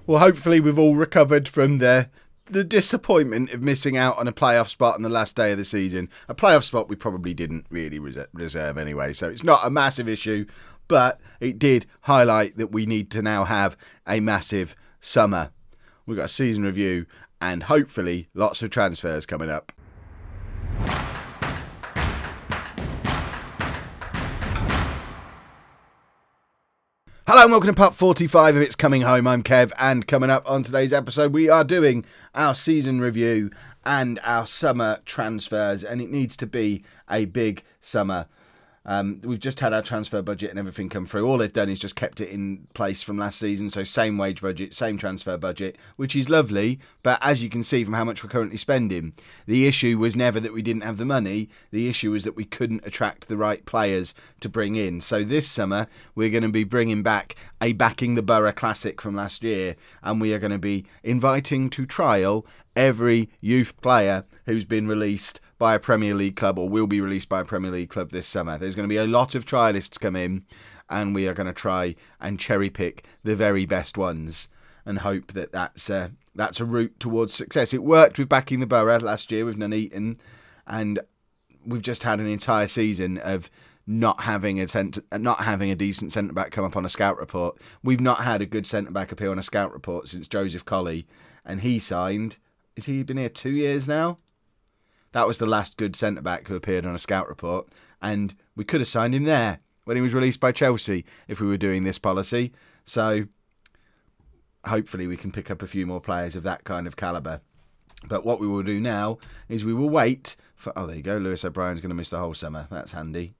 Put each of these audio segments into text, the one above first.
Well, hopefully we've all recovered from the disappointment of missing out on a playoff spot on the last day of the season. A playoff spot we probably didn't really reserve anyway, so it's not a massive issue, but it did highlight that we need to now have a massive summer. We've got a season review and hopefully lots of transfers coming up. Hello and welcome to part 45 of It's Coming Home. I'm Kev, and coming up on today's episode we are doing our season review and our summer transfers, and it needs to be a big summer. We've just had our transfer budget and everything come through. All they've done is just kept it in place from last season, so same wage budget, same transfer budget, which is lovely, but as you can see from how much we're currently spending, the issue was never that we didn't have the money, the issue was that we couldn't attract the right players to bring in. So this summer we're going to be bringing back a Backing the Borough classic from last year, and we are going to be inviting to trial every youth player who's been released by a Premier League club or will be released by a Premier League club this summer. There's going to be a lot of trialists come in, and we are going to try and cherry pick the very best ones and hope that that's a route towards success. It worked with Backing the Borough last year with Nuneaton, and we've just had an entire season of not having a decent centre-back come up on a scout report. We've not had a good centre-back appear on a scout report since Joseph Colley, and he signed... Has he been here 2 years now? That was the last good centre-back who appeared on a scout report, and we could have signed him there when he was released by Chelsea if we were doing this policy. So hopefully we can pick up a few more players of that kind of calibre. But what we will do now is we will wait for... Oh, there you go. Lewis O'Brien's going to miss the whole summer. That's handy.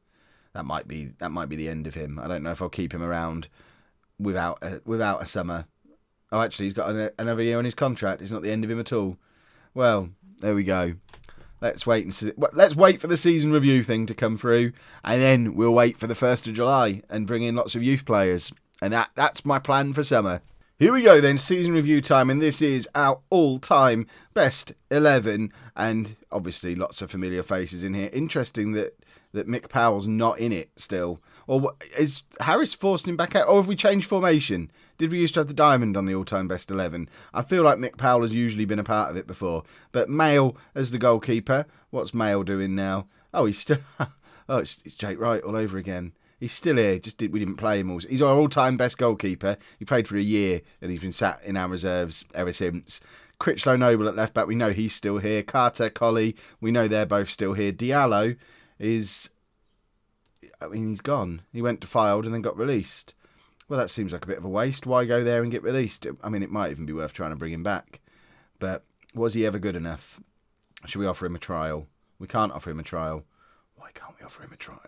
That might be the end of him. I don't know if I'll keep him around without a summer. Oh, actually, he's got another year on his contract. It's not the end of him at all. Well, there we go. Let's wait and see. Let's wait for the season review thing to come through, and then we'll wait for the 1st of July and bring in lots of youth players. And that's my plan for summer. Here we go then, season review time, and this is our all-time best 11, and obviously lots of familiar faces in here. Interesting that Mick Powell's not in it still. Or is Harris forced him back out? Or have we changed formation? Did we used to have the diamond on the all-time best 11? I feel like Mick Powell has usually been a part of it before. But Mail as the goalkeeper. What's Mail doing now? Oh, he's still... Oh, it's Jake Wright all over again. He's still here. We didn't play him all. He's our all-time best goalkeeper. He played for a year and he's been sat in our reserves ever since. Critchlow Noble at left-back. We know he's still here. Carter, Colley. We know they're both still here. Diallo is... I mean, he's gone. He went to Filed and then got released. Well, that seems like a bit of a waste. Why go there and get released? I mean, it might even be worth trying to bring him back. But was he ever good enough? Should we offer him a trial? We can't offer him a trial. Why can't we offer him a trial?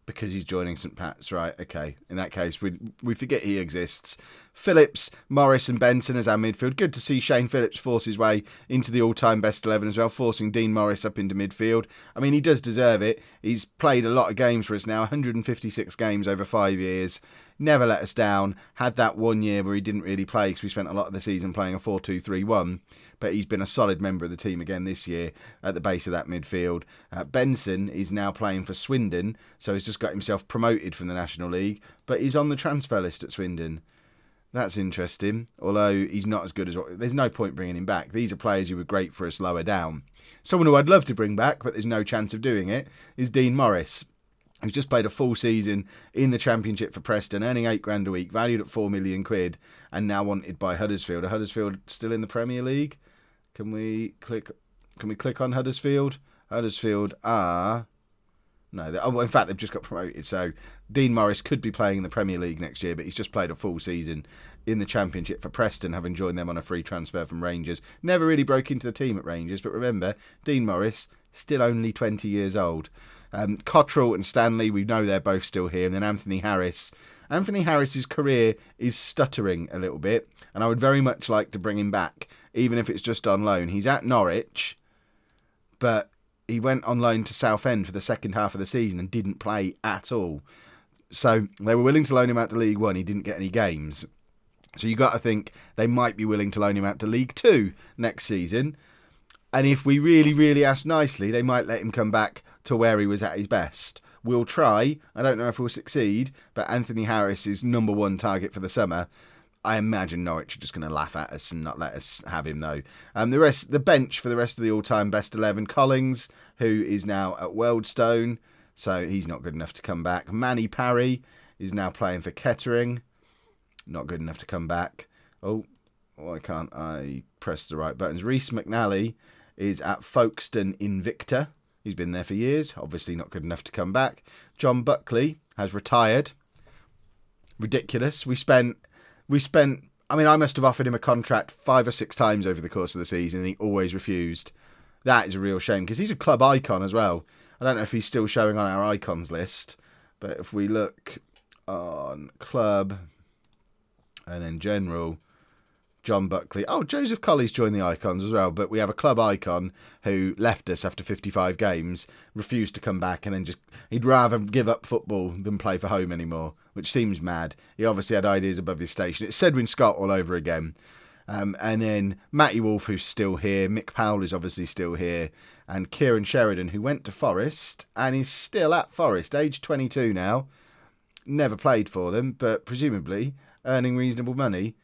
Because he's joining St Pat's, right? Okay, in that case, we forget he exists. Phillips, Morris and Benson as our midfield. Good to see Shane Phillips force his way into the all-time best 11 as well, forcing Dean Morris up into midfield. I mean, he does deserve it. He's played a lot of games for us now, 156 games over 5 years. Never let us down. Had that 1 year where he didn't really play because we spent a lot of the season playing a 4-2-3-1. But he's been a solid member of the team again this year at the base of that midfield. Benson is now playing for Swindon, so he's just got himself promoted from the National League, but he's on the transfer list at Swindon. That's interesting, although he's not as good as... There's no point bringing him back. These are players who were great for us lower down. Someone who I'd love to bring back, but there's no chance of doing it, is Dean Morris, who's just played a full season in the Championship for Preston, earning £8,000 a week, valued at £4 million, and now wanted by Huddersfield. Are Huddersfield still in the Premier League? Can we click on Huddersfield? Huddersfield are... No, in fact, they've just got promoted. So Dean Morris could be playing in the Premier League next year, but he's just played a full season in the Championship for Preston, having joined them on a free transfer from Rangers. Never really broke into the team at Rangers, but remember, Dean Morris, still only 20 years old. Cottrell and Stanley, we know they're both still here. And then Anthony Harris. Anthony Harris's career is stuttering a little bit, and I would very much like to bring him back, even if it's just on loan. He's at Norwich, but he went on loan to Southend for the second half of the season and didn't play at all. So they were willing to loan him out to League One. He didn't get any games. So you got to think they might be willing to loan him out to League Two next season. And if we really, really ask nicely, they might let him come back to where he was at his best. We'll try. I don't know if we'll succeed, but Anthony Harris is number one target for the summer. I imagine Norwich are just going to laugh at us and not let us have him, though. The bench for the rest of the all-time best 11, Collins, who is now at Wealdstone, so he's not good enough to come back. Manny Parry is now playing for Kettering, not good enough to come back. Oh, why can't I press the right buttons? Rhys McNally is at Folkestone Invicta. He's been there for years, obviously not good enough to come back. John Buckley has retired. Ridiculous. We spent, I mean, I must have offered him a contract 5 or 6 times over the course of the season and he always refused. That is a real shame because he's a club icon as well. I don't know if he's still showing on our icons list, but if we look on club and then general, John Buckley. Oh, Joseph Colley's joined the icons as well, but we have a club icon who left us after 55 games, refused to come back, and then he'd rather give up football than play for home anymore, which seems mad. He obviously had ideas above his station. It's Sedwin Scott all over again. And then Matty Wolf, who's still here. Mick Powell is obviously still here. And Kieran Sheridan, who went to Forest and is still at Forest, age 22 now. Never played for them, but presumably earning reasonable money.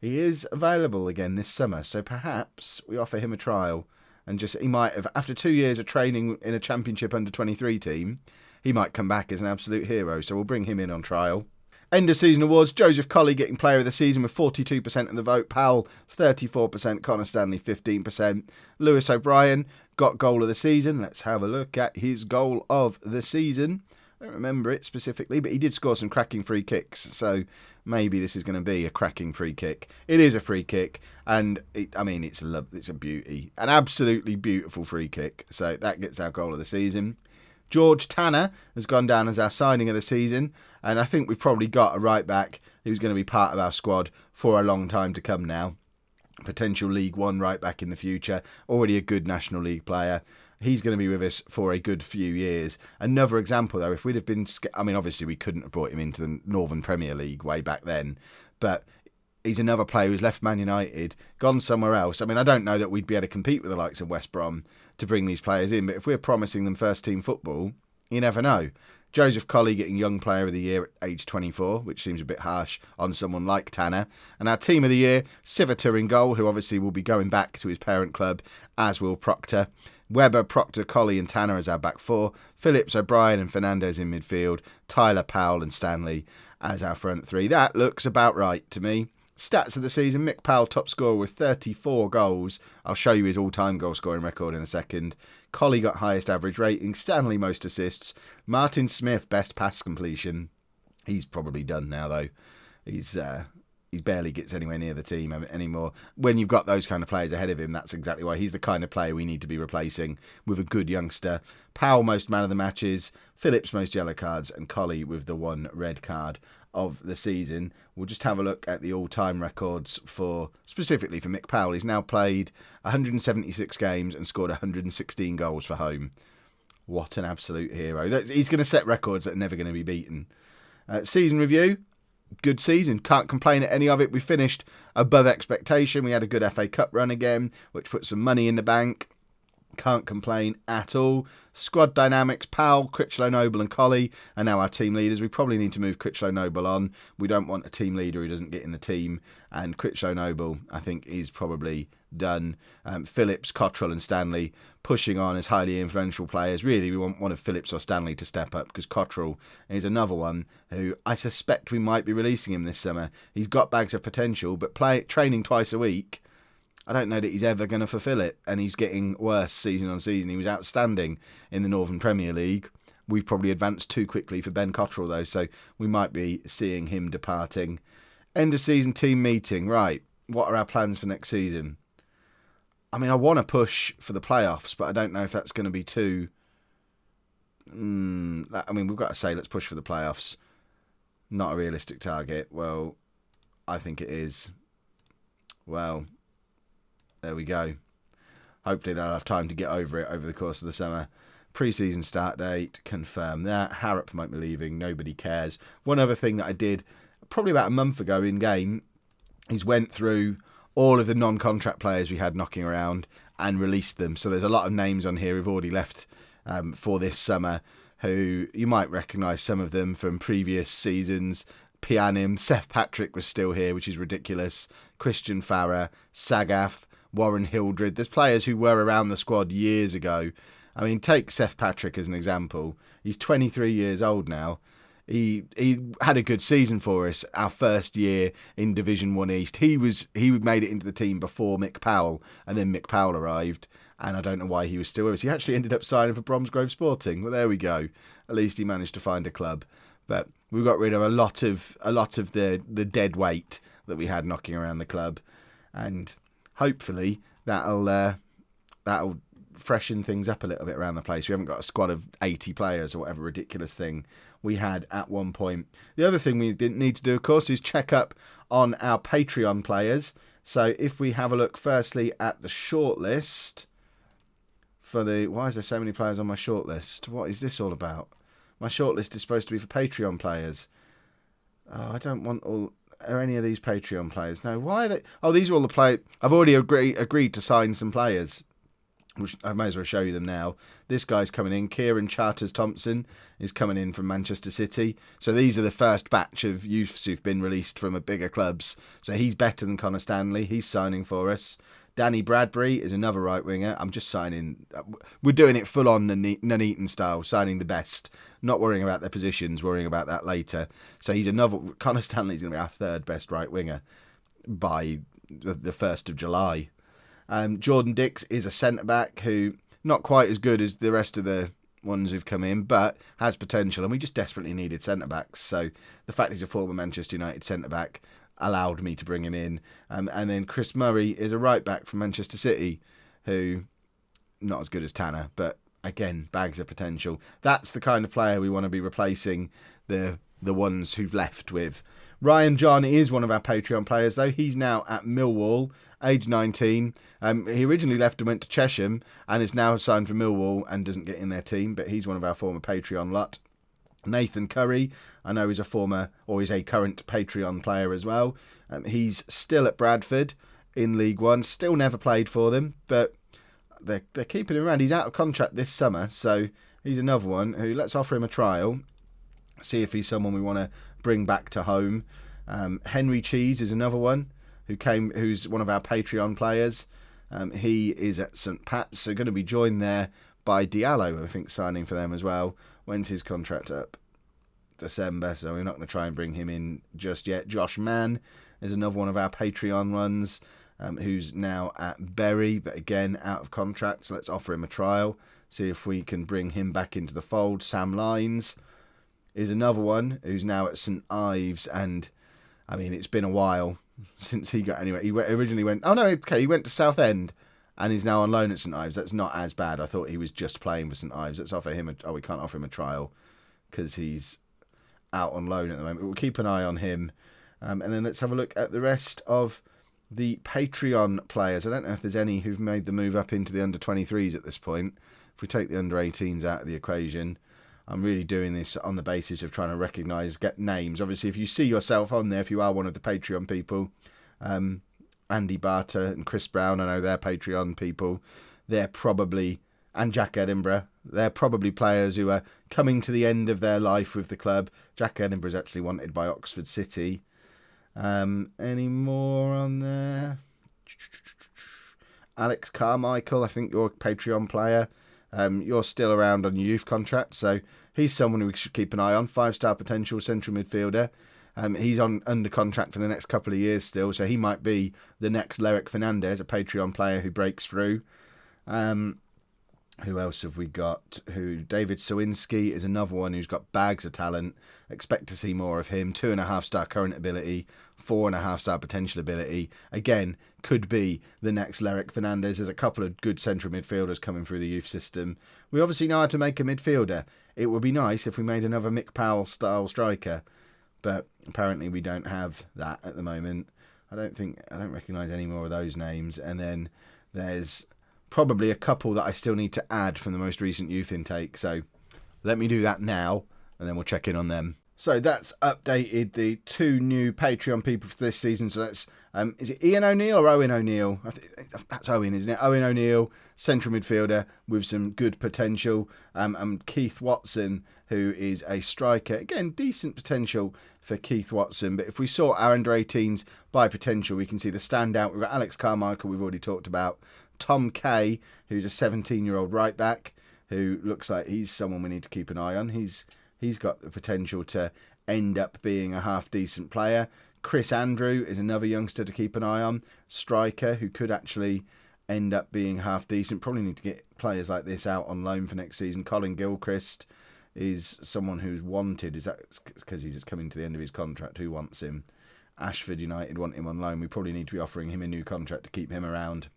He is available again this summer, so perhaps we offer him a trial. And he might have, after 2 years of training in a Championship under-23 team, he might come back as an absolute hero, so we'll bring him in on trial. End of season awards, Joseph Colley getting player of the season with 42% of the vote, Powell 34%, Connor Stanley 15%. Lewis O'Brien got goal of the season. Let's have a look at his goal of the season. I don't remember it specifically, but he did score some cracking free kicks, so maybe this is going to be a cracking free kick. It is a free kick, and it's a beauty, an absolutely beautiful free kick. So that gets our goal of the season. George Tanner has gone down as our signing of the season, and I think we've probably got a right back who's going to be part of our squad for a long time to come now. Potential League One right back in the future, already a good National League player. He's going to be with us for a good few years. Another example, though, if we'd have been... obviously we couldn't have brought him into the Northern Premier League way back then, but he's another player who's left Man United, gone somewhere else. I don't know that we'd be able to compete with the likes of West Brom to bring these players in, but if we're promising them first-team football, you never know. Joseph Colley getting Young Player of the Year at age 24, which seems a bit harsh on someone like Tanner. And our Team of the Year, Civitar in goal, who obviously will be going back to his parent club, as will Proctor. Webber, Proctor, Colley and Tanner as our back four. Phillips, O'Brien and Fernandez in midfield. Tyler, Powell and Stanley as our front three. That looks about right to me. Stats of the season, Mick Powell top scorer with 34 goals. I'll show you his all-time goal scoring record in a second. Colley got highest average rating. Stanley most assists. Martin Smith best pass completion. He's probably done now though. He barely gets anywhere near the team anymore. When you've got those kind of players ahead of him, that's exactly why he's the kind of player we need to be replacing with a good youngster. Powell most man of the matches, Phillips most yellow cards, and Colley with the 1 red card of the season. We'll just have a look at the all-time records specifically for Mick Powell. He's now played 176 games and scored 116 goals for home. What an absolute hero. He's going to set records that are never going to be beaten. Season review. Good season. Can't complain at any of it. We finished above expectation. We had a good FA Cup run again, which put some money in the bank. Can't complain at all. Squad dynamics, Powell, Critchlow Noble and Colley are now our team leaders. We probably need to move Critchlow Noble on. We don't want a team leader who doesn't get in the team. And Critchlow Noble, I think, is probably done. Phillips, Cottrell and Stanley pushing on as highly influential players. Really, we want one of Phillips or Stanley to step up because Cottrell is another one who I suspect we might be releasing him this summer. He's got bags of potential, but training twice a week, I don't know that he's ever going to fulfil it, and he's getting worse season on season. He was outstanding in the Northern Premier League. We've probably advanced too quickly for Ben Cottrell, though, so we might be seeing him departing. End of season team meeting. Right, what are our plans for next season? I want to push for the playoffs, but I don't know if that's going to be too... we've got to say let's push for the playoffs. Not a realistic target. Well, I think it is. Well... there we go. Hopefully they'll have time to get over it over the course of the summer. Pre-season start date, confirm that. Harrop might be leaving, nobody cares. One other thing that I did probably about a month ago in game is went through all of the non-contract players we had knocking around and released them. So there's a lot of names on here who've already left for this summer who you might recognise some of them from previous seasons. Pianim, Seth Patrick was still here, which is ridiculous. Christian Farrer, Sagath, Warren Hildred. There's players who were around the squad years ago. I mean, take Seth Patrick as an example. He's 23 years old now. He had a good season for us our first year in Division 1 East. He made it into the team before Mick Powell, and then Mick Powell arrived, and I don't know why he was still with us. He actually ended up signing for Bromsgrove Sporting. Well, there we go. At least he managed to find a club. But we got rid of a lot of the dead weight that we had knocking around the club, and hopefully that'll freshen things up a little bit around the place. We haven't got a squad of 80 players or whatever ridiculous thing we had at one point. The other thing we didn't need to do, of course, is check up on our Patreon players. So if we have a look firstly at the shortlist for why is there so many players on my shortlist? What is this all about? My shortlist is supposed to be for Patreon players. Oh, I don't want are any of these Patreon players? No, why are they? Oh, these are all the players. I've already agreed to sign some players, which I may as well show you them now. This guy's coming in. Kieran Charters-Thompson is coming in from Manchester City. So these are the first batch of youths who've been released from bigger clubs. So he's better than Connor Stanley. He's signing for us. Danny Bradbury is another right winger. I'm just signing. We're doing it full on Nuneaton style, signing the best. Not worrying about their positions, worrying about that later. So he's another. Connor Stanley's going to be our third best right winger by the 1st of July. Jordan Dix is a centre-back who, not quite as good as the rest of the ones who've come in, but has potential, and we just desperately needed centre-backs. So the fact he's a former Manchester United centre-back allowed me to bring him in. And then Chris Murray is a right-back from Manchester City who, not as good as Tanner, but again, bags of potential. That's the kind of player we want to be replacing the ones who've left with. Ryan John is one of our Patreon players, though. He's now at Millwall, age 19. He originally left and went to Chesham and is now signed for Millwall and doesn't get in their team, but he's one of our former Patreon lot. Nathan Curry, I know he's a current Patreon player as well. He's still at Bradford in League One, still never played for them, but they're keeping him around. He's out of contract this summer, so he's another one who, let's offer him a trial, see if he's someone we want to bring back to home. Henry Cheese is another one who's one of our Patreon players. He is at St Pat's, so going to be joined there by Diallo, I think, signing for them as well. When's his contract up? December, so we're not going to try and bring him in just yet. Josh Mann is another one of our Patreon ones, who's now at Bury, but again out of contract, so let's offer him a trial, see if we can bring him back into the fold. Sam Lines is another one who's now at St Ives, and I mean, it's been a while since he got anywhere. He originally went, he went to Southend and he's now on loan at St Ives. That's not as bad. I thought he was just playing for St Ives. Let's offer him we can't offer him a trial because he's out on loan at the moment. We'll keep an eye on him. And then let's have a look at the rest of the Patreon players. I don't know if there's any who've made the move up into the under-23s at this point. If we take the under-18s out of the equation, I'm really doing this on the basis of trying to recognise, get names. Obviously, if you see yourself on there, if you are one of the Patreon people, Andy Barter and Chris Brown, I know they're Patreon people. They're probably, and Jack Edinburgh, they're probably players who are coming to the end of their life with the club. Jack Edinburgh is actually wanted by Oxford City. Any more on there? Alex Carmichael, I think you're a Patreon player. You're still around on your youth contract, so he's someone we should keep an eye on. 5-star potential central midfielder. He's under contract for the next couple of years still, so he might be the next Lerick Fernandez, a Patreon player who breaks through. Who else have we got? David Sawinski is another one who's got bags of talent. Expect to see more of him. 2.5-star current ability, 4.5-star potential ability. Again, could be the next Lerick Fernandez. There's a couple of good central midfielders coming through the youth system. We obviously know how to make a midfielder. It would be nice if we made another Mick Powell style striker, but apparently we don't have that at the moment. I don't recognise any more of those names. And then there's probably a couple that I still need to add from the most recent youth intake. So let me do that now, and then we'll check in on them. So that's updated the 2 new Patreon people for this season. So that's, is it Ian O'Neill or Owen O'Neill? I think that's Owen, isn't it? Owen O'Neill, central midfielder with some good potential. And Keith Watson, who is a striker. Again, decent potential for Keith Watson. But if we saw our under-18s by potential, we can see the standout. We've got Alex Carmichael, we've already talked about. Tom Kay, who's a 17-year-old right-back, who looks like he's someone we need to keep an eye on. He's got the potential to end up being a half-decent player. Chris Andrew is another youngster to keep an eye on. Striker, who could actually end up being half-decent. Probably need to get players like this out on loan for next season. Colin Gilchrist is someone who's wanted. Is that because he's coming to the end of his contract? Who wants him? Ashford United want him on loan. We probably need to be offering him a new contract to keep him around.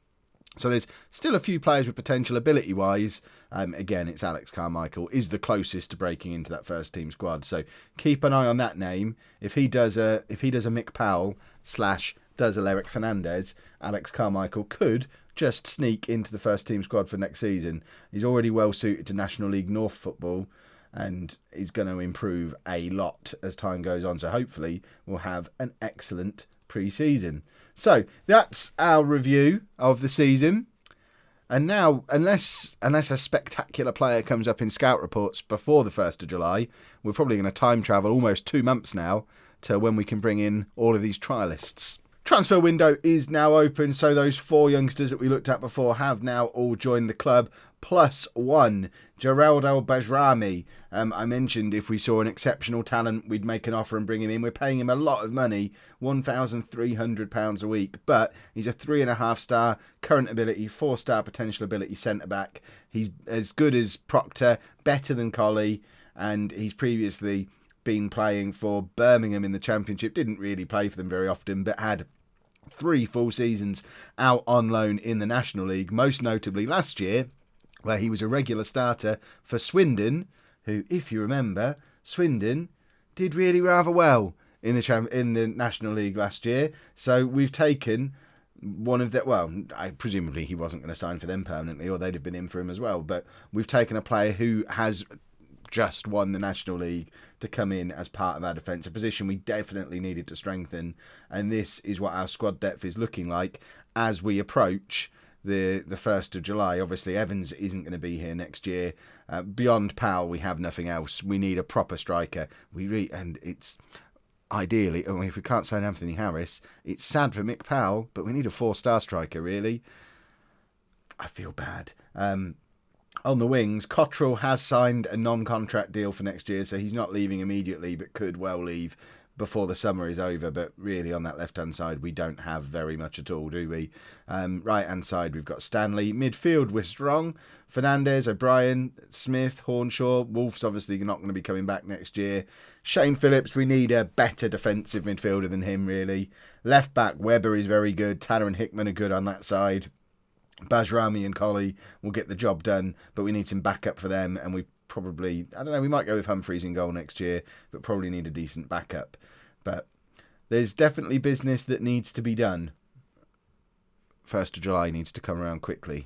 So there's still a few players with potential ability-wise. Again, it's Alex Carmichael is the closest to breaking into that first team squad. So keep an eye on that name. If he does a Mick Powell / does a Lerick Fernandez, Alex Carmichael could just sneak into the first team squad for next season. He's already well suited to National League North football, and he's going to improve a lot as time goes on. So hopefully we'll have an excellent pre-season. So that's our review of the season. And now, unless a spectacular player comes up in scout reports before the 1st of July, we're probably going to time travel almost 2 months now to when we can bring in all of these trialists. Transfer window is now open, so those 4 youngsters that we looked at before have now all joined the club, plus one, Geraldo Bajrami. I mentioned if we saw an exceptional talent, we'd make an offer and bring him in. We're paying him a lot of money, £1,300 a week, but he's a 3.5-star current ability, 4-star potential ability centre-back. He's as good as Proctor, better than Colley, and he's previously been playing for Birmingham in the Championship. Didn't really play for them very often, but had 3 full seasons out on loan in the National League, most notably last year, where he was a regular starter for Swindon, who, if you remember, Swindon did really rather well in the National League last year. So we've taken one of the, well, presumably he wasn't going to sign for them permanently, or they'd have been in for him as well, but we've taken a player who has just won the National League to come in as part of our defence, a position we definitely needed to strengthen, and this is what our squad depth is looking like as we approach the 1st of July. Obviously Evans isn't going to be here next year. Beyond Powell, we have nothing else. We need a proper striker. And it's ideally, I mean, if we can't sign Anthony Harris, it's sad for Mick Powell, but we need a 4-star striker, really. I feel bad. On the wings, Cottrell has signed a non-contract deal for next year, so he's not leaving immediately, but could well leave before the summer is over. But really, on that left-hand side, we don't have very much at all, do we? Right-hand side, we've got Stanley. Midfield, we're strong. Fernandez, O'Brien, Smith, Hornshaw. Wolf's obviously not going to be coming back next year. Shane Phillips, we need a better defensive midfielder than him, really. Left-back, Webber is very good. Tanner and Hickman are good on that side. Bajrami and Colley will get the job done, but we need some backup for them, and we probably, I don't know, we might go with Humphreys in goal next year, but probably need a decent backup. But there's definitely business that needs to be done. 1st of July needs to come around quickly.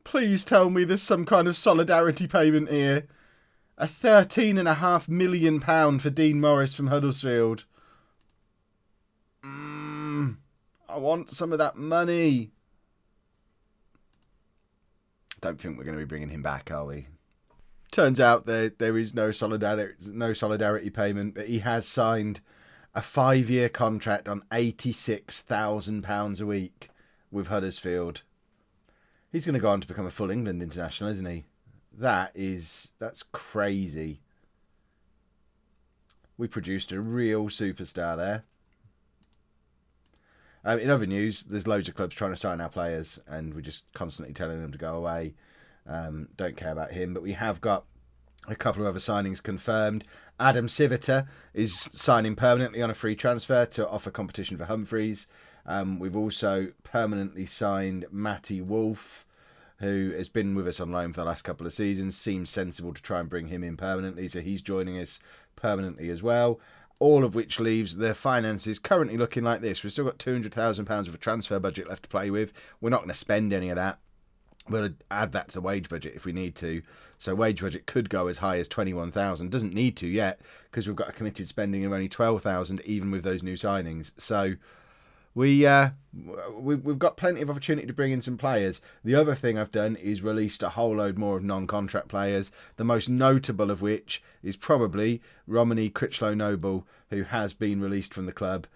Please tell me there's some kind of solidarity payment here. A £13.5 million for Dean Morris from Huddersfield. I want some of that money. Don't think we're going to be bringing him back, are we? Turns out there is no solidarity payment, but he has signed a 5-year contract on £86,000 a week with Huddersfield. He's going to go on to become a full England international, isn't he? That's crazy. We produced a real superstar there. In other news, there's loads of clubs trying to sign our players, and we're just constantly telling them to go away. Don't care about him, but we have got a couple of other signings confirmed. Adam Civita is signing permanently on a free transfer to offer competition for Humphreys. We've also permanently signed Matty Wolf, who has been with us on loan for the last couple of seasons. Seems sensible to try and bring him in permanently, so he's joining us permanently as well. All of which leaves the finances currently looking like this. We've still got £200,000 of a transfer budget left to play with. We're not going to spend any of that. We'll add that to the wage budget if we need to. So wage budget could go as high as 21,000. Doesn't need to yet, because we've got a committed spending of only 12,000, even with those new signings. So we've got plenty of opportunity to bring in some players. The other thing I've done is released a whole load more of non-contract players, the most notable of which is probably Romany Critchlow-Noble, who has been released from the club.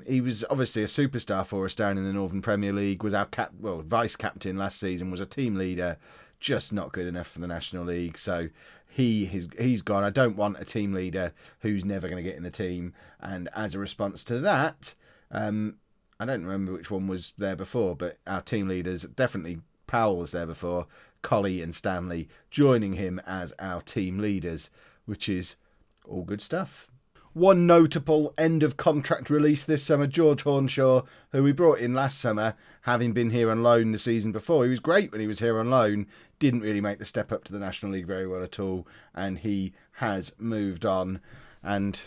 He was obviously a superstar for us down in the Northern Premier League, was our vice-captain last season, was a team leader, just not good enough for the National League, so he's gone. I don't want a team leader who's never going to get in the team, and as a response to that, I don't remember which one was there before, but our team leaders, definitely Powell was there before, Colley and Stanley joining him as our team leaders, which is all good stuff. One notable end of contract release this summer, George Hornshaw, who we brought in last summer, having been here on loan the season before. He was great when he was here on loan, didn't really make the step up to the National League very well at all, and he has moved on. And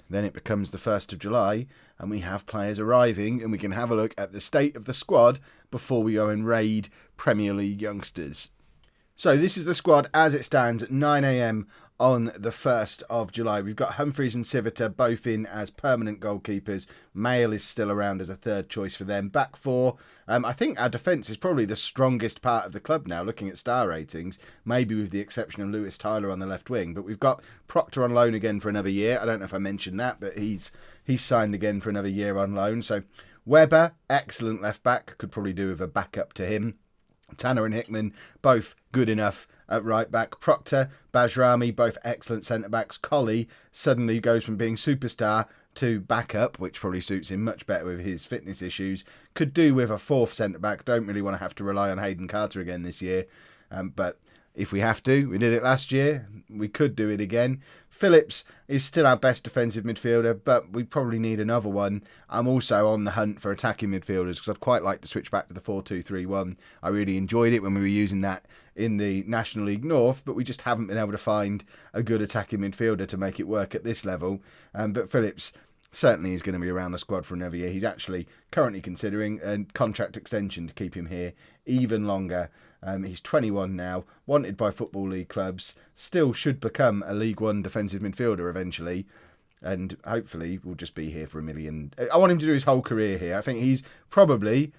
then it becomes the 1st of July, and we have players arriving, and we can have a look at the state of the squad before we go and raid Premier League youngsters. So this is the squad as it stands at 9 a.m. on the 1st of July. We've got Humphreys and Civita both in as permanent goalkeepers. Mail is still around as a third choice for them. Back four. I think our defence is probably the strongest part of the club now, looking at star ratings, maybe with the exception of Lewis Tyler on the left wing. But we've got Proctor on loan again for another year. I don't know if I mentioned that, but he's signed again for another year on loan. So Webber, excellent left back, could probably do with a backup to him. Tanner and Hickman, both good enough at right back. Proctor, Bajrami, both excellent centre backs. Colley suddenly goes from being superstar to backup, which probably suits him much better with his fitness issues. Could do with a fourth centre back. Don't really want to have to rely on Hayden Carter again this year, but if we have to, we did it last year, we could do it again. Phillips is still our best defensive midfielder, but we probably need another one. I'm also on the hunt for attacking midfielders because I'd quite like to switch back to the 4-2-3-1. I really enjoyed it when we were using that in the National League North, but we just haven't been able to find a good attacking midfielder to make it work at this level. But Phillips certainly is going to be around the squad for another year. He's actually currently considering a contract extension to keep him here even longer. He's 21 now, wanted by Football League clubs, still should become a League One defensive midfielder eventually, and hopefully will just be here for a million. I want him to do his whole career here. I think he's probably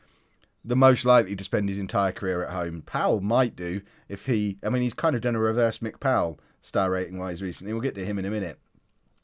the most likely to spend his entire career at home. Powell might do if he's kind of done a reverse Mick Powell star rating wise recently. We'll get to him in a minute.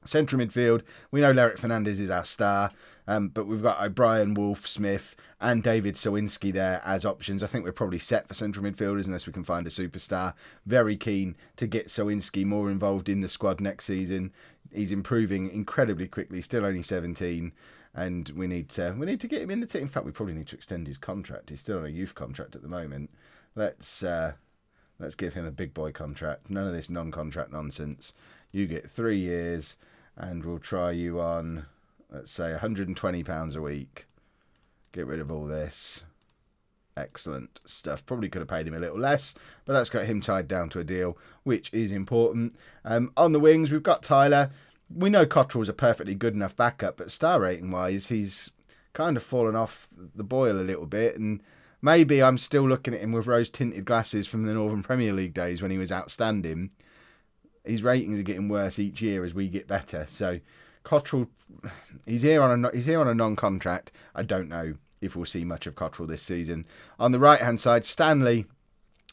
Central midfield, we know Lerick Fernandez is our star, but we've got O'Brien, Wolf, Smith and David Sowinski there as options. I think we're probably set for central midfielders unless we can find a superstar. Very keen to get Sowinski more involved in the squad next season. He's improving incredibly quickly, still only 17, and we need to get him in the team. In fact, we probably need to extend his contract. He's still on a youth contract at the moment. Let's give him a big boy contract. None of this non-contract nonsense. You get 3 years, and we'll try you on, let's say, £120 a week. Get rid of all this. Excellent stuff. Probably could have paid him a little less, but that's got him tied down to a deal, which is important. On the wings, we've got Tyler. We know Cottrell's a perfectly good enough backup, but star rating-wise, he's kind of fallen off the boil a little bit, and maybe I'm still looking at him with rose-tinted glasses from the Northern Premier League days when he was outstanding. His ratings are getting worse each year as we get better. So Cottrell, he's here on a non-contract. I don't know if we'll see much of Cottrell this season. On the right-hand side, Stanley,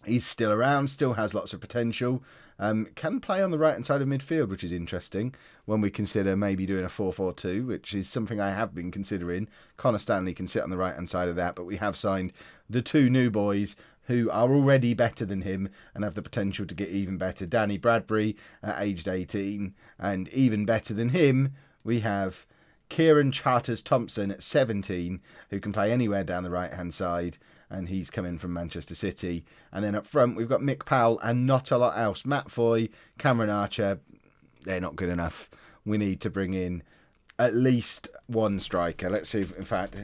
he's still around, still has lots of potential. Can play on the right-hand side of midfield, which is interesting when we consider maybe doing a 4-4-2, which is something I have been considering. Connor Stanley can sit on the right-hand side of that, but we have signed the two new boys who are already better than him and have the potential to get even better. Danny Bradbury at aged 18, and even better than him, we have Kieran Charters-Thompson at 17, who can play anywhere down the right-hand side, and he's coming from Manchester City. And then up front, we've got Mick Powell and not a lot else. Matt Foy, Cameron Archer, they're not good enough. We need to bring in at least one striker. Let's see if, in fact,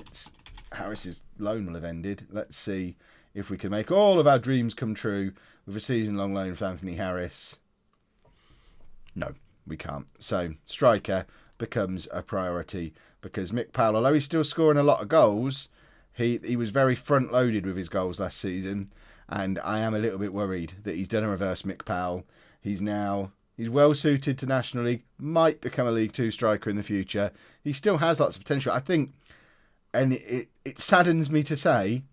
Harris's loan will have ended. Let's see if we can make all of our dreams come true with a season-long loan for Anthony Harris. No, we can't. So, striker becomes a priority because Mick Powell, although he's still scoring a lot of goals, he was very front-loaded with his goals last season, and I am a little bit worried that he's done a reverse Mick Powell. He's well-suited to National League, might become a League Two striker in the future. He still has lots of potential. I think And it saddens me to say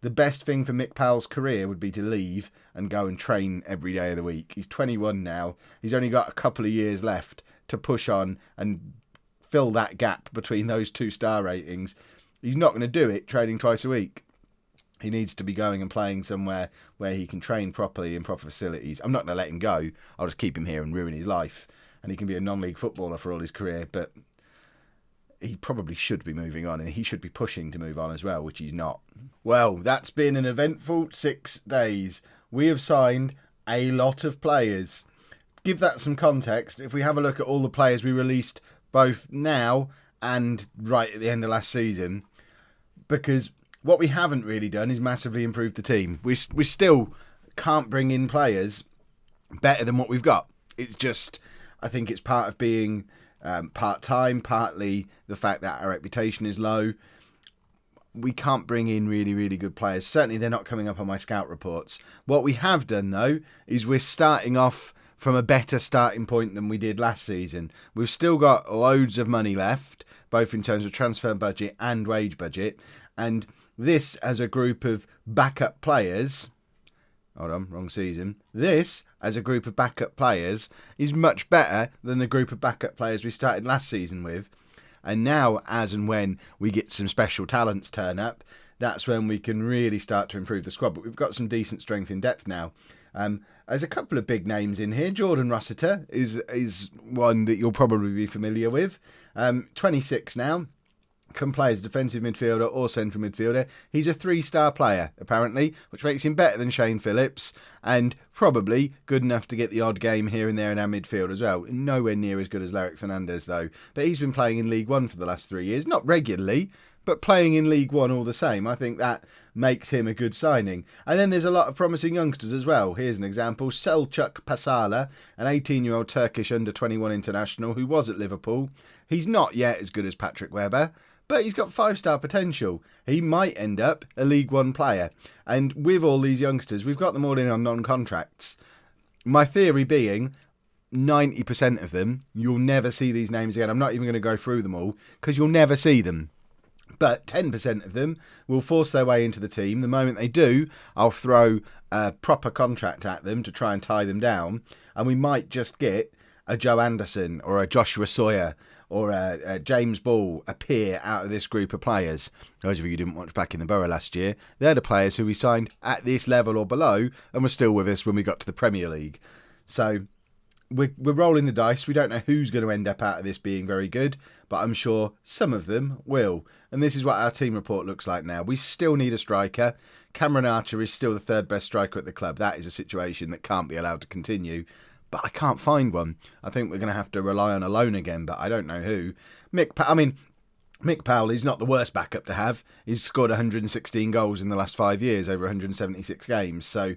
the best thing for Mick Powell's career would be to leave and go and train every day of the week. He's 21 now. He's only got a couple of years left to push on and fill that gap between those 2 star ratings. He's not going to do it training twice a week. He needs to be going and playing somewhere where he can train properly in proper facilities. I'm not going to let him go. I'll just keep him here and ruin his life. And he can be a non-league footballer for all his career, but he probably should be moving on, and he should be pushing to move on as well, which he's not. Well, that's been an eventful 6 days. We have signed a lot of players. Give that some context. If we have a look at all the players we released both now and right at the end of last season, because what we haven't really done is massively improve the team. We still can't bring in players better than what we've got. It's just, I think it's part of being part-time, partly the fact that our reputation is low. We can't bring in really, really good players. Certainly they're not coming up on my scout reports. What we have done, though, is we're starting off from a better starting point than we did last season. We've still got loads of money left, both in terms of transfer budget and wage budget. And this, as a group of backup players... Hold on, wrong season. This, as a group of backup players, is much better than the group of backup players we started last season with. And now, as and when we get some special talents turn up, that's when we can really start to improve the squad. But we've got some decent strength in depth now. There's a couple of big names in here. Jordan Rossiter is one that you'll probably be familiar with. 26 now. Can play as defensive midfielder or central midfielder. He's a 3-star player, apparently, which makes him better than Shane Phillips, and probably good enough to get the odd game here and there in our midfield as well. Nowhere near as good as Larrick Fernandez, though. But he's been playing in League One for the last 3 years. Not regularly, but playing in League One all the same. I think that makes him a good signing. And then there's a lot of promising youngsters as well. Here's an example. Selçuk Pasala, an 18-year-old Turkish under-21 international who was at Liverpool. He's not yet as good as Patrick Weber, but he's got 5-star potential. He might end up a League One player. And with all these youngsters, we've got them all in on non-contracts. My theory being, 90% of them, you'll never see these names again. I'm not even going to go through them all, because you'll never see them. But 10% of them will force their way into the team. The moment they do, I'll throw a proper contract at them to try and tie them down. And we might just get a Joe Anderson or a Joshua Sawyer or a James Ball appear out of this group of players. Those of you who didn't watch Back in the Borough last year, they're the players who we signed at this level or below and were still with us when we got to the Premier League. So we're rolling the dice. We don't know who's going to end up out of this being very good, but I'm sure some of them will. And this is what our team report looks like now. We still need a striker. Cameron Archer is still the 3rd best striker at the club. That is a situation that can't be allowed to continue. But I can't find one. I think we're going to have to rely on a loan again, but I don't know who. Mick Powell is not the worst backup to have. He's scored 116 goals in the last 5 years over 176 games. So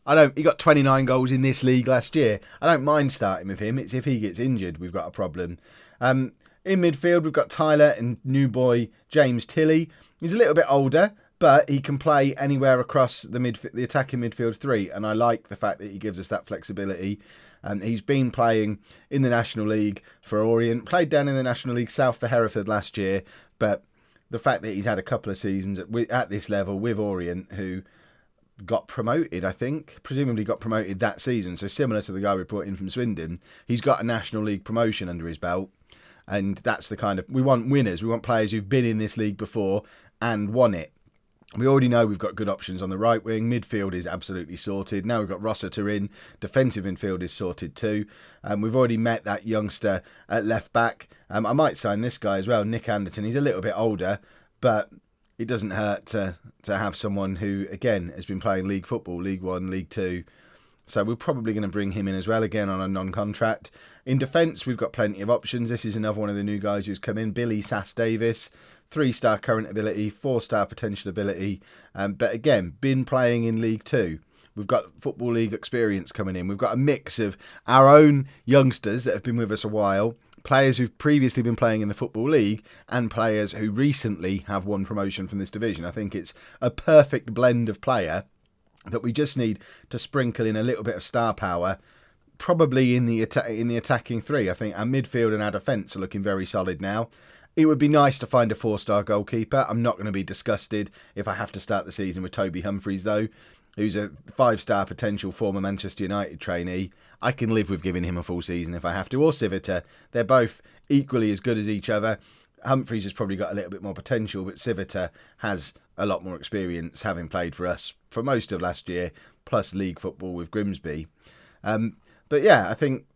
he got 29 goals in this league last year. I don't mind starting with him. It's if he gets injured, we've got a problem. In midfield, we've got Tyler and new boy James Tilley. He's a little bit older, but he can play anywhere across the attacking midfield 3, and I like the fact that he gives us that flexibility. He's been playing in the National League for Orient, played down in the National League South for Hereford last year, but the fact that he's had a couple of seasons at this level with Orient, who got promoted, I think, presumably got promoted that season, so similar to the guy we brought in from Swindon, he's got a National League promotion under his belt, and that's the kind of... We want winners, we want players who've been in this league before and won it. We already know we've got good options on the right wing. Midfield is absolutely sorted. Now we've got Rossiter in. Defensive midfield is sorted too. We've already met that youngster at left back. I might sign this guy as well, Nick Anderton. He's a little bit older, but it doesn't hurt to have someone who, again, has been playing league football, League One, League Two. So we're probably going to bring him in as well, again, on a non-contract. In defence, we've got plenty of options. This is another one of the new guys who's come in, Billy Sass-Davis. 3-star current ability, 4-star potential ability. But again, been playing in League Two. We've got Football League experience coming in. We've got a mix of our own youngsters that have been with us a while, players who've previously been playing in the Football League, and players who recently have won promotion from this division. I think it's a perfect blend of player that we just need to sprinkle in a little bit of star power, probably in the attacking 3. I think our midfield and our defence are looking very solid now. It would be nice to find a 4-star goalkeeper. I'm not going to be disgusted if I have to start the season with Toby Humphries, though, who's a 5-star potential former Manchester United trainee. I can live with giving him a full season if I have to. Or Civita. They're both equally as good as each other. Humphries has probably got a little bit more potential, but Civita has a lot more experience, having played for us for most of last year, plus league football with Grimsby. But yeah, I think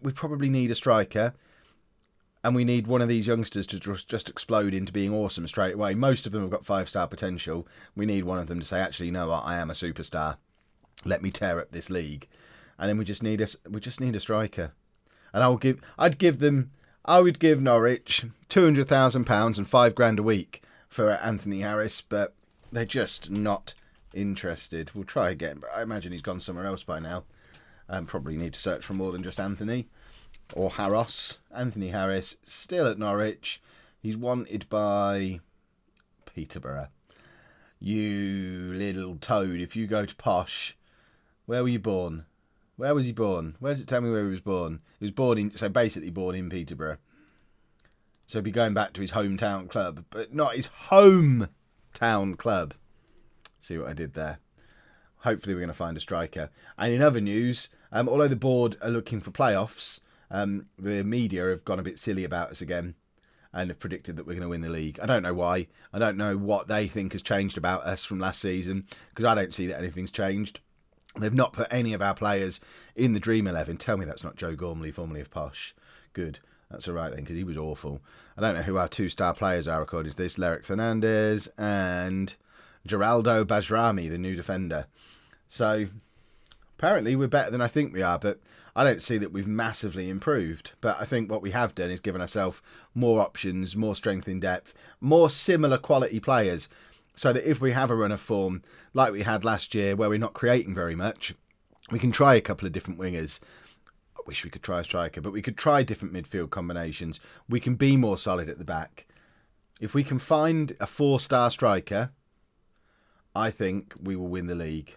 we probably need a striker, and we need one of these youngsters to just explode into being awesome straight away. Most of them have got 5-star potential. We need one of them to say, actually, you know what, I am a superstar. Let me tear up this league. And then we just need a striker. And I would give Norwich £200,000 and £5,000 a week for Anthony Harris, but they're just not interested. We'll try again, but I imagine he's gone somewhere else by now. Probably need to search for more than just Anthony or Harros. Anthony Harris still at Norwich. He's wanted by Peterborough. You little toad! If you go to Posh, where were you born? Where was he born? Where does it tell me where he was born? He was born in Peterborough. So he'd be going back to his hometown club, but not his hometown club. See what I did there? Hopefully we're going to find a striker. And in other news, although the board are looking for playoffs, the media have gone a bit silly about us again and have predicted that we're going to win the league. I don't know why. I don't know what they think has changed about us from last season, because I don't see that anything's changed. They've not put any of our players in the Dream 11. Tell me that's not Joe Gormley, formerly of Posh. Good. That's all right then, because he was awful. I don't know who our 2-star players are according to this. Lerick Fernandez and Geraldo Bajrami, the new defender. So apparently we're better than I think we are, but I don't see that we've massively improved. But I think what we have done is given ourselves more options, more strength in depth, more similar quality players, so that if we have a run of form like we had last year where we're not creating very much, we can try a couple of different wingers. I wish we could try a striker, but we could try different midfield combinations. We can be more solid at the back. If we can find a 4-star striker, I think we will win the league.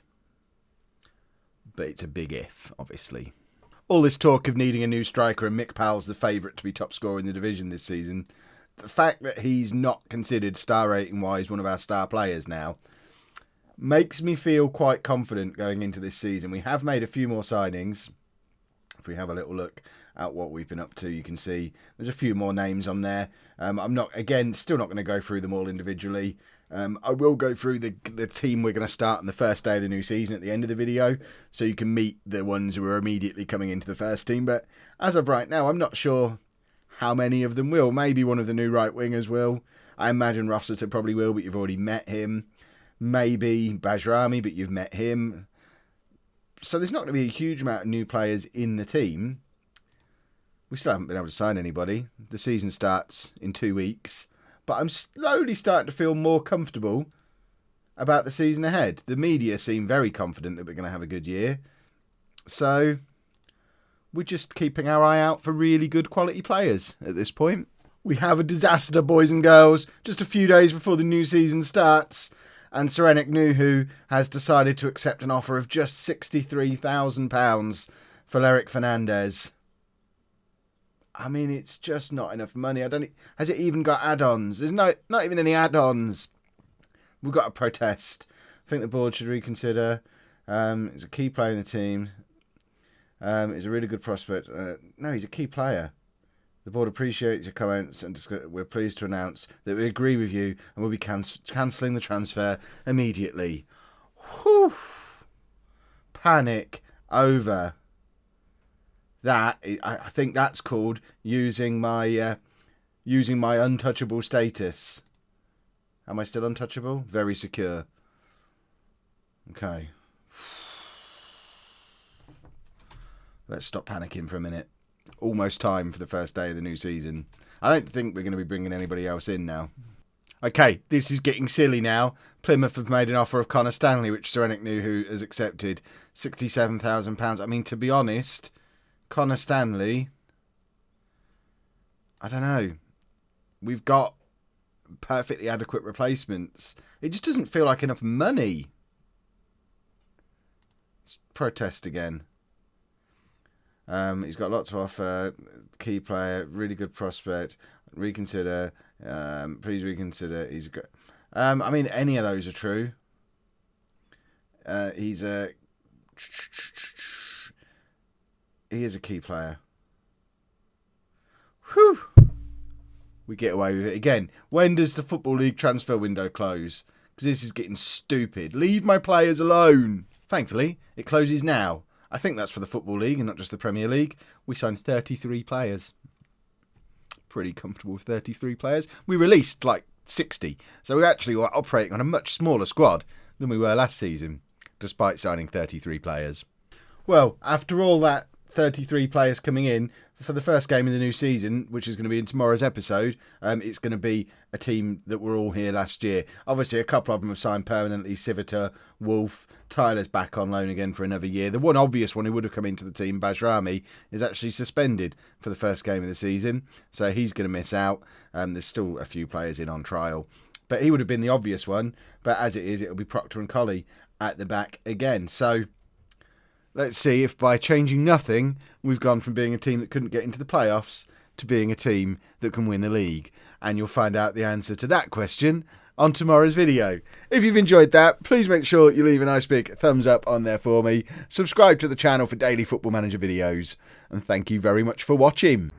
But it's a big if, obviously. All this talk of needing a new striker and Mick Powell's the favourite to be top scorer in the division this season, the fact that he's not considered star rating wise one of our star players now makes me feel quite confident going into this season. We have made a few more signings. If we have a little look at what we've been up to, you can see there's a few more names on there. Still not going to go through them all individually. I will go through the team we're going to start on the first day of the new season at the end of the video, so you can meet the ones who are immediately coming into the first team. But as of right now, I'm not sure how many of them will. Maybe one of the new right wingers will. I imagine Rossiter probably will, but you've already met him. Maybe Bajrami, but you've met him. So there's not going to be a huge amount of new players in the team. We still haven't been able to sign anybody. The season starts in 2 weeks. But I'm slowly starting to feel more comfortable about the season ahead. The media seem very confident that we're going to have a good year. So we're just keeping our eye out for really good quality players at this point. We have a disaster, boys and girls, just a few days before the new season starts. And Serenik Nuhu has decided to accept an offer of just £63,000 for Lerick Fernandez. I mean, it's just not enough money. Has it even got add-ons? There's not even any add-ons. We've got to protest. I think the board should reconsider. He's a key player in the team. He's a really good prospect. No, he's a key player. The board appreciates your comments and we're pleased to announce that we agree with you and we'll be cancelling the transfer immediately. Whew. Panic over that. I think that's called using my untouchable status. Am I still untouchable? Very secure. Okay. Let's stop panicking for a minute. Almost time for the first day of the new season. I don't think we're going to be bringing anybody else in now. Okay, this is getting silly now. Plymouth have made an offer of Connor Stanley, which Serenik Nuhu has accepted. £67,000. I mean, to be honest, Connor Stanley, I don't know. We've got perfectly adequate replacements. It just doesn't feel like enough money. Let's protest again. He's got a lot to offer. Key player, really good prospect. Reconsider. Please reconsider. He's good. I mean, any of those are true. He is a key player. Whew. We get away with it again. When does the Football League transfer window close? Because this is getting stupid. Leave my players alone. Thankfully, it closes now. I think that's for the Football League and not just the Premier League. We signed 33 players. Pretty comfortable with 33 players. We released like 60. So we actually were operating on a much smaller squad than we were last season, despite signing 33 players. Well, after all that 33 players coming in, for the first game of the new season, which is going to be in tomorrow's episode, it's going to be a team that were all here last year. Obviously, a couple of them have signed permanently. Civita, Wolf, Tyler's back on loan again for another year. The one obvious one who would have come into the team, Bajrami, is actually suspended for the first game of the season, so he's going to miss out. There's still a few players in on trial, but he would have been the obvious one. But as it is, it'll be Proctor and Colley at the back again. So let's see if by changing nothing, we've gone from being a team that couldn't get into the playoffs to being a team that can win the league. And you'll find out the answer to that question on tomorrow's video. If you've enjoyed that, please make sure you leave a nice big thumbs up on there for me. Subscribe to the channel for daily Football Manager videos. And thank you very much for watching.